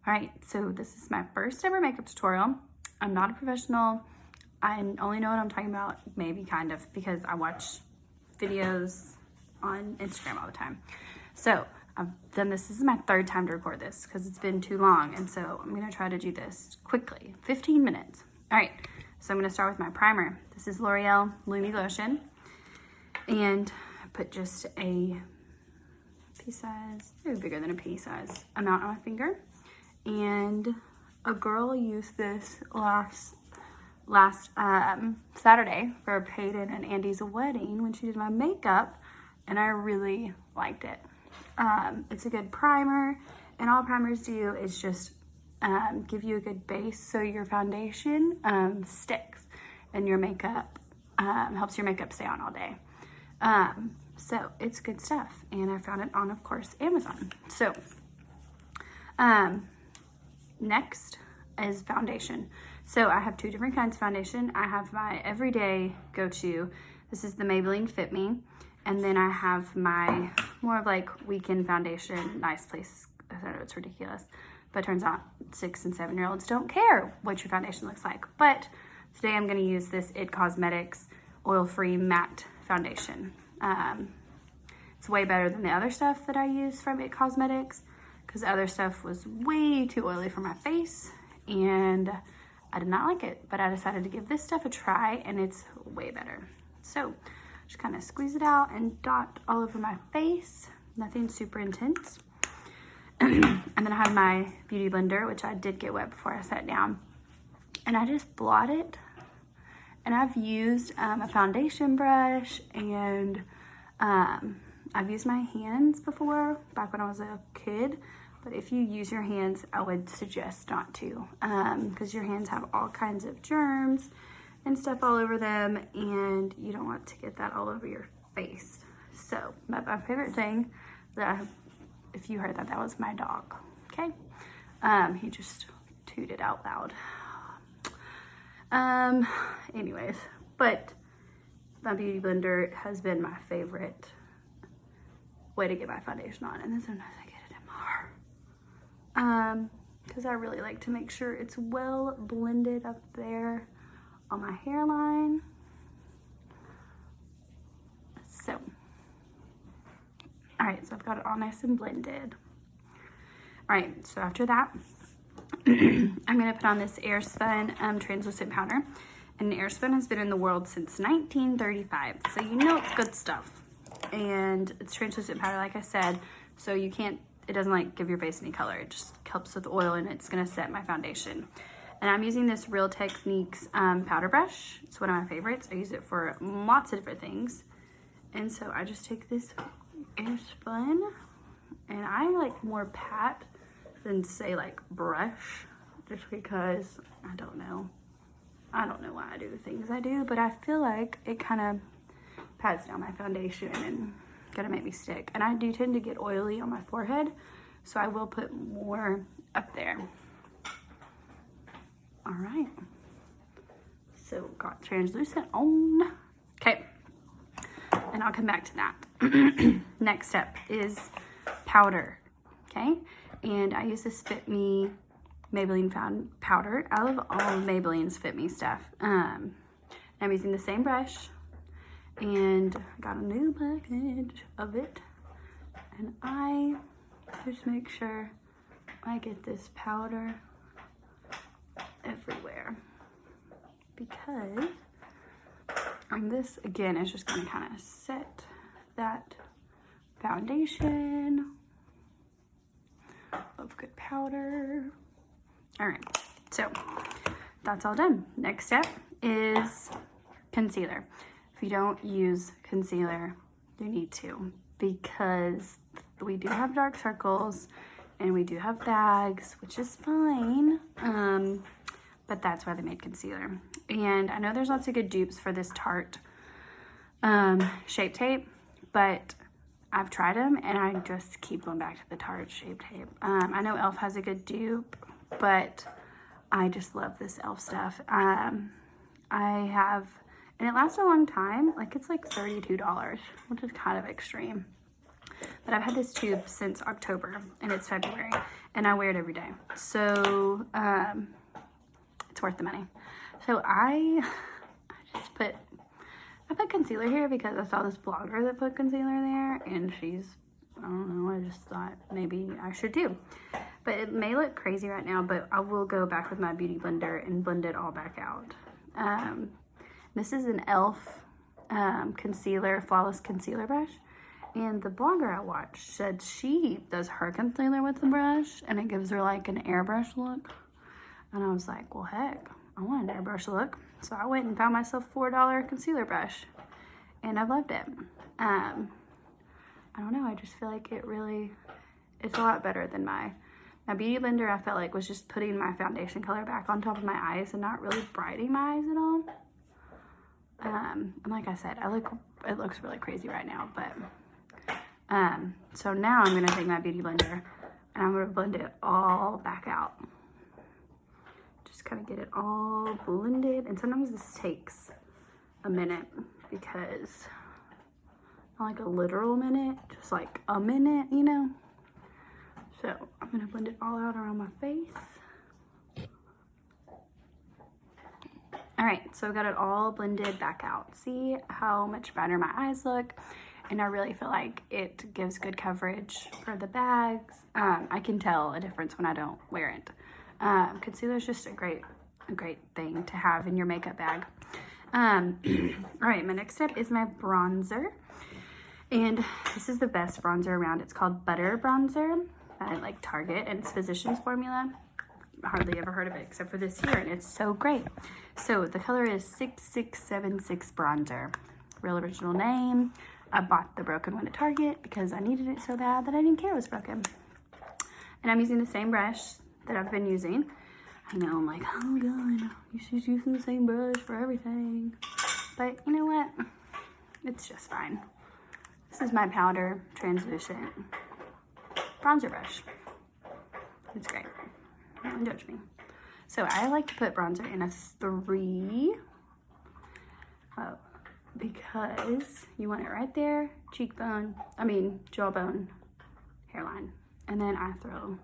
All right, so this is my first ever makeup tutorial. I'm not a professional. I only know what I'm talking about, maybe kind of, because I watch videos on Instagram all the time. So I've done this. This is my third time to record this because it's been too long. And so I'm gonna try to do this quickly, 15 minutes. All right, so I'm gonna start with my primer. This is L'Oreal Lumi Lotion. And I put just a pea size, maybe bigger than a pea size amount on my finger. And a girl used this last Saturday for Peyton and Andy's wedding when she did my makeup, and I really liked it. It's a good primer, and all primers do is just give you a good base so your foundation sticks and your makeup helps your makeup stay on all day. So it's good stuff, and I found it on, of course, Amazon. So next is foundation. So I have two different kinds of foundation. I have my everyday go-to. This is the Maybelline Fit Me. And then I have my more of like weekend foundation, Nice Place. I know it's ridiculous, but it turns out 6 and 7-year-olds don't care what your foundation looks like. But today I'm gonna use this IT Cosmetics oil-free matte foundation. It's way better than the other stuff that I use from IT Cosmetics, because the other stuff was way too oily for my face and I did not like it, but I decided to give this stuff a try and it's way better. So just kind of squeeze it out and dot all over my face. Nothing super intense. And then I have my beauty blender, which I did get wet before I sat down. And I just blot it. And I've used a foundation brush, and I've used my hands before, back when I was a kid. But if you use your hands, I would suggest not to, because your hands have all kinds of germs and stuff all over them, and you don't want to get that all over your face. So my favorite thing that if you heard that, that was my dog. Okay, he just tooted out loud. Anyways, but my beauty blender has been my favorite way to get my foundation on, and then sometimes I get it in my hair. Because I really like to make sure it's well blended up there on my hairline. So, all right, so I've got it all nice and blended. All right, so after that, I'm gonna put on this Airspun translucent powder. And Airspun has been in the world since 1935, so you know it's good stuff. And it's translucent powder, like I said, so you can't, it doesn't like give your face any color. It just helps with oil, and it's gonna set my foundation. And I'm using this Real Techniques powder brush. It's one of my favorites. I use it for lots of different things. And so I just take this Airspun, and I like more pat than say like brush, just because I don't know why I do the things I do, but I feel like it kind of pats down my foundation and gonna make me stick. And I do tend to get oily on my forehead, so I will put more up there. All right, so got translucent on. Okay, and I'll come back to that. Next step is powder, okay? And I use this Fit Me Maybelline found powder. I love all of Maybelline's Fit Me stuff. I'm using the same brush, and I got a new package of it, and I just make sure I get this powder everywhere, because this again is just going to kind of set that foundation of good powder. All right, so that's all done. Next step is concealer. If you don't use concealer, you need to, because we do have dark circles and we do have bags, which is fine, but that's why they made concealer. And I know there's lots of good dupes for this Tarte Shape Tape, but I've tried them and I just keep going back to the Tarte Shape Tape. I know e.l.f. has a good dupe, but I just love this e.l.f. stuff. I have, and it lasts a long time. Like, it's like $32, which is kind of extreme. but I've had this tube since October, and it's February, and I wear it every day. So, it's worth the money. So I put concealer here because I saw this blogger that put concealer there, and she's, I don't know, I just thought maybe I should too. But it may look crazy right now, but I will go back with my beauty blender and blend it all back out. This is an e.l.f. Concealer, Flawless Concealer Brush. And the blogger I watched said she does her concealer with the brush, and it gives her like an airbrush look. And I was like, well, heck, I want an airbrush look. So I went and found myself a $4 concealer brush, and I loved it. I don't know, I just feel like it's a lot better than my beauty blender. I felt like was just putting my foundation color back on top of my eyes and not really brightening my eyes at all. And like I said, it looks really crazy right now, but so now I'm gonna take my beauty blender and I'm gonna blend it all back out. Just kind of get it all blended, and sometimes this takes a minute because not like a literal minute, just like a minute, you know. So I'm gonna blend it all out around my face. All right, so I've got it all blended back out. See how much brighter my eyes look? And I really feel like it gives good coverage for the bags. I can tell a difference when I don't wear it. Concealer is just a great thing to have in your makeup bag. All right, my next step is my bronzer. And this is the best bronzer around. It's called Butter Bronzer at like Target, and it's Physicians Formula. Hardly ever heard of it except for this year, and it's so great. So the color is 6676 Bronzer. Real original name. I bought the broken one at Target because I needed it so bad that I didn't care it was broken. And I'm using the same brush that I've been using. I know, I'm like, oh god, you should use the same brush for everything. But you know what? It's just fine. This is my powder translucent bronzer brush. It's great. Don't judge me. So I like to put bronzer in a 3. Because you want it right there, jawbone, hairline. And then I throw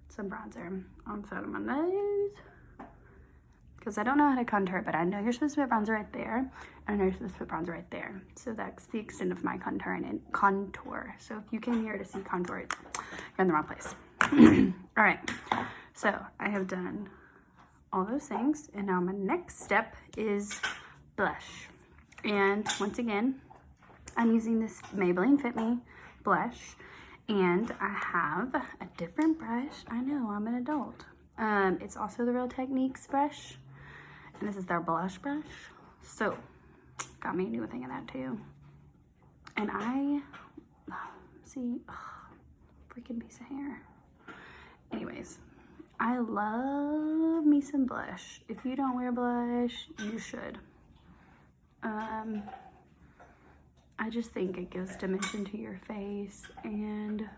some bronzer on the side of my nose. Because I don't know how to contour, but I know you're supposed to put bronzer right there. And I know you're supposed to put bronzer right there. So that's the extent of my contour. So if you came here to see contour, you're in the wrong place. All right, so I have done all those things. And now my next step is blush. And once again, I'm using this Maybelline Fit Me blush, and I have a different brush. I know, I'm an adult. It's also the Real Techniques brush, and this is their blush brush. So, got me a new thing of that too. And freaking piece of hair. Anyways, I love me some blush. If you don't wear blush, you should. I just think it gives dimension to your face, and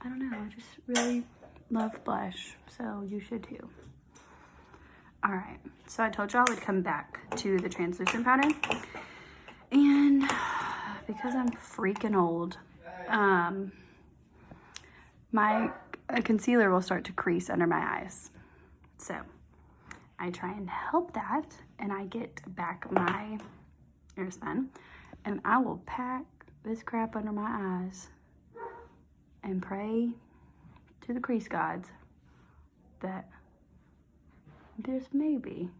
I don't know, I just really love blush, so you should too. All right, so I told you I would come back to the translucent powder, and because I'm freaking old, my concealer will start to crease under my eyes. So I try and help that, and I get back my Airspun, and I will pack this crap under my eyes and pray to the crease gods that just maybe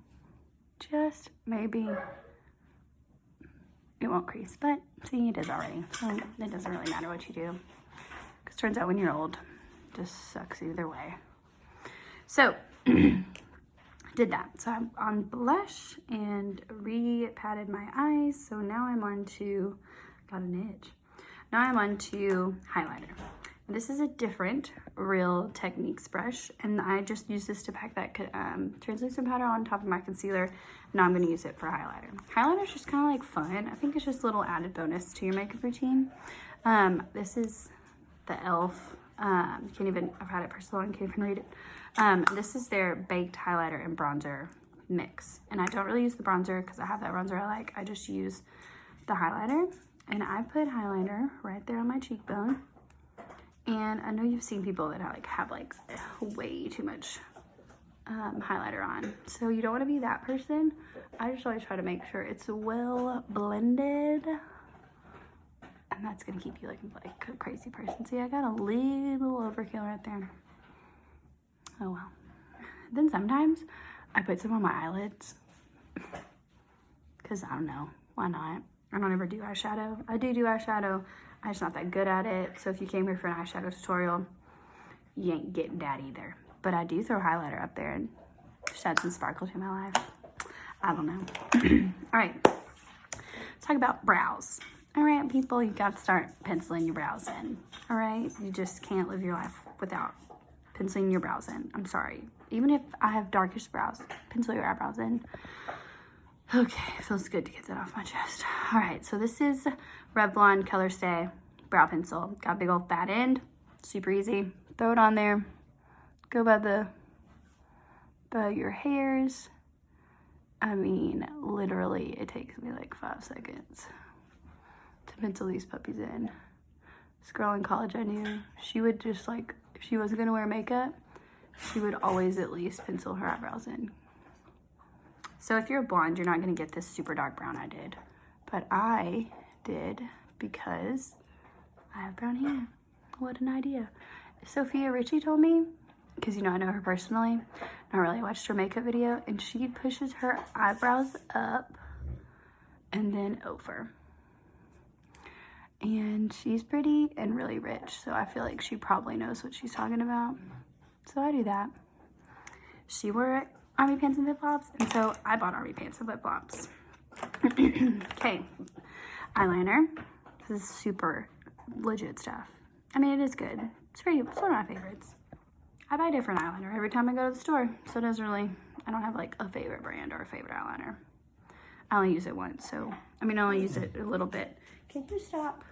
it won't crease. But see, it is already, so it doesn't really matter what you do, because it turns out when you're old, it just sucks either way. So did that. So I'm on blush and re-patted my eyes. So now I'm on to, got an itch. Now I'm on to highlighter. And this is a different Real Techniques brush, and I just use this to pack that translucent powder on top of my concealer. Now I'm gonna use it for highlighter. Highlighter is just kind of like fun. I think it's just a little added bonus to your makeup routine. This is the e.l.f. I've had it for so long, can't even read it. This is their baked highlighter and bronzer mix. And I don't really use the bronzer because I have that bronzer I like. I just use the highlighter. And I put highlighter right there on my cheekbone. And I know you've seen people that have like way too much highlighter on. So you don't want to be that person. I just always try to make sure it's well blended. And that's going to keep you looking like a crazy person. See, I got a little overkill right there. Oh well. Then sometimes I put some on my eyelids. Because I don't know. Why not? I don't ever do eyeshadow. I do eyeshadow. I'm just not that good at it. So if you came here for an eyeshadow tutorial, you ain't getting that either. But I do throw highlighter up there and just add some sparkle to my life. I don't know. All right. Let's talk about brows. All right, people, you got to start penciling your brows in. All right? You just can't live your life without penciling your brows in. I'm sorry. Even if I have darkish brows, pencil your eyebrows in. Okay, it feels good to get that off my chest. All right, so this is Revlon Color Stay Brow Pencil. Got a big old fat end, super easy. Throw it on there. Go by your hairs. I mean, literally, it takes me like 5 seconds to pencil these puppies in. This girl in college I knew, she would just like, if she wasn't gonna wear makeup, she would always at least pencil her eyebrows in. So if you're a blonde, you're not gonna get this super dark brown I did. But I did because I have brown hair. What an idea. Sophia Richie told me, because you know I know her personally, not really, I watched her makeup video, and she pushes her eyebrows up and then over. And she's pretty and really rich, so I feel like she probably knows what she's talking about. So I do that. She wore army pants and flip-flops, and so I bought army pants and flip-flops. Okay, eyeliner. This is super legit stuff. I mean, it is good. It's one of my favorites. I buy different eyeliner every time I go to the store, so it doesn't really, I don't have like a favorite brand or a favorite eyeliner. I only use it once, so, I mean, I only use it a little bit. Can you stop?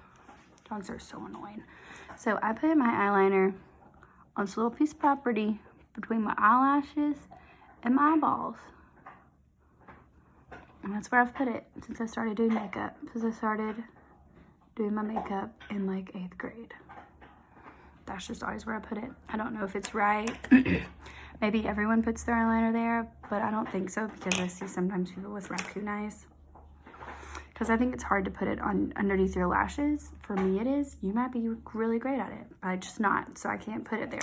Dogs are so annoying. So I put my eyeliner on this little piece of property between my eyelashes and my eyeballs. And that's where I've put it since I started doing makeup. Since I started doing my makeup in like 8th grade. That's just always where I put it. I don't know if it's right. Maybe everyone puts their eyeliner there, but I don't think so because I see sometimes people with raccoon eyes. Because I think it's hard to put it on underneath your lashes. For me it is. You might be really great at it, but I'm just not, so I can't put it there.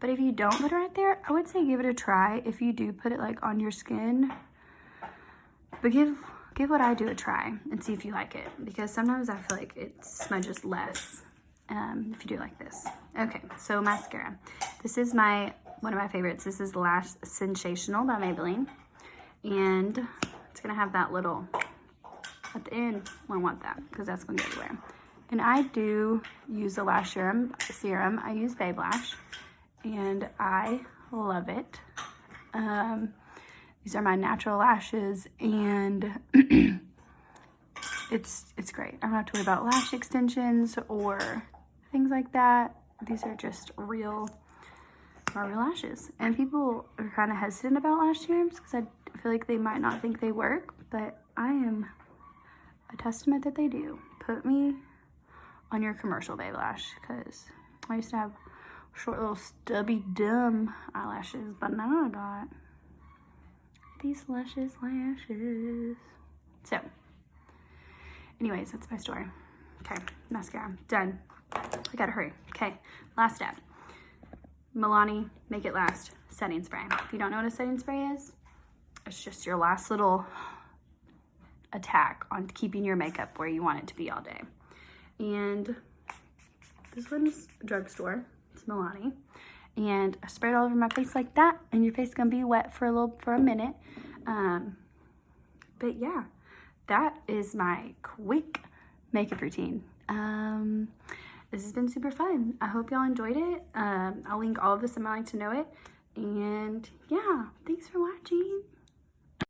But if you don't put it right there, I would say give it a try. If you do put it like on your skin, but give what I do a try and see if you like it, because sometimes I feel like it smudges less if you do it like this. Okay, so mascara. This is one of my favorites. This is Lash Sensational by Maybelline, and it's gonna have that little at the end. I want that because that's gonna go everywhere. And I do use the lash serum. I use Babe Lash, and I love it. These are my natural lashes, and it's great. I don't have to worry about lash extensions or things like that. These are just my real lashes. And people are kind of hesitant about lash serums because I feel like they might not think they work, but I am a testament that they do. Put me on your commercial Babe Lash, because I used to have short little stubby dumb eyelashes, but now I got these luscious lashes. So anyways, that's my story. Okay, mascara done. I gotta hurry. Okay, last step. Milani Make It Last setting spray. If you don't know what a setting spray is, it's just your last little attack on keeping your makeup where you want it to be all day. And this one's drugstore. It's Milani. And I spray it all over my face like that, and your face is gonna be wet for a minute. But yeah, that is my quick makeup routine. This has been super fun. I hope y'all enjoyed it. I'll link all of this in my Like to Know It. And yeah, thanks for watching.